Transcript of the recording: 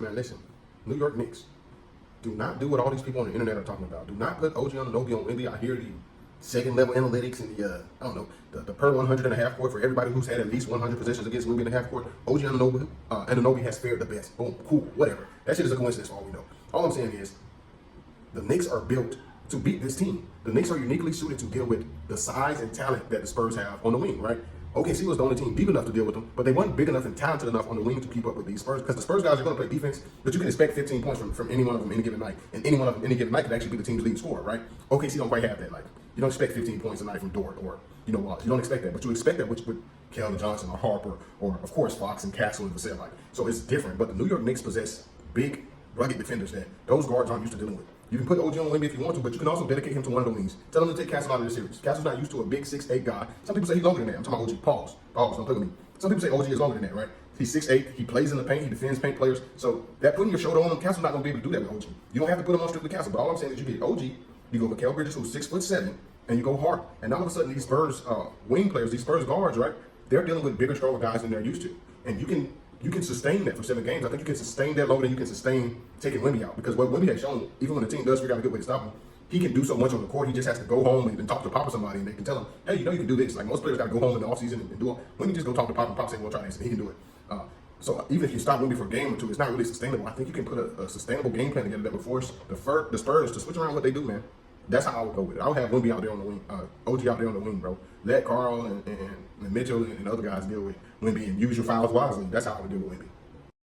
Man, listen, New York Knicks, do not do what all these people on the internet are talking about. Do not put OG Anunoby on Wemby. I hear the second level analytics and I don't know, the per 100 and a half court for everybody who's had at least 100 possessions against Wemby in the half court. OG Anunoby has fared the best. Boom, cool, whatever. That shit is a coincidence for all we know. All I'm saying is the Knicks are built to beat this team. The Knicks are uniquely suited to deal with the size and talent that the Spurs have on the wing, right? OKC was the only team deep enough to deal with them, but they weren't big enough and talented enough on the wing to keep up with these Spurs, because the Spurs guys are going to play defense, but you can expect 15 points from any one of them any given night, and any one of them any given night could actually be the team's leading scorer, right? OKC don't quite have that. Like, you don't expect 15 points a night from Dort or, you don't expect that, but you expect that with Keldon Johnson or Harper or, of course, Fox and Castle and Vassell. Like, so it's different, but the New York Knicks possess big, rugged defenders that those guards aren't used to dealing with. You can put OG on Wemby if you want to, but you can also dedicate him to one of the wings. Tell him to take Castle out of the series. Castle's not used to a big 6'8" guy. Some people say he's longer than that. I'm talking about OG. Pause. Don't play with me. Some people say OG is longer than that, right? He's 6'8". He plays in the paint. He defends paint players. So that putting your shoulder on him, Castle's not going to be able to do that with OG. You don't have to put him on strictly Castle. But all I'm saying is you get OG, you go with Mikal Bridges, who's 6'7", and you go hard. And all of a sudden, these Spurs wing players, these Spurs guards, right? They're dealing with bigger, stronger guys than they're used to. And you can sustain that for 7 games. I think you can sustain that load and you can sustain taking Wemby out. Because what Wemby has shown, even when the team does figure out a good way to stop him, he can do so much on the court. He just has to go home and talk to Pop or somebody, and they can tell him, hey, you can do this. Like, most players got to go home in the offseason and do it. Wemby just go talk to Pop and Pop say, well, try this, and he can do it. So even if you stop Wemby for a game or two, it's not really sustainable. I think you can put a sustainable game plan together that will force the Spurs to switch around what they do, man. That's how I would go with it. I would have Wemby out there on the wing, OG out there on the wing, bro. Let Carl and Mitchell and the other guys deal with Wemby and use your fouls wisely. That's how I would deal with Wemby.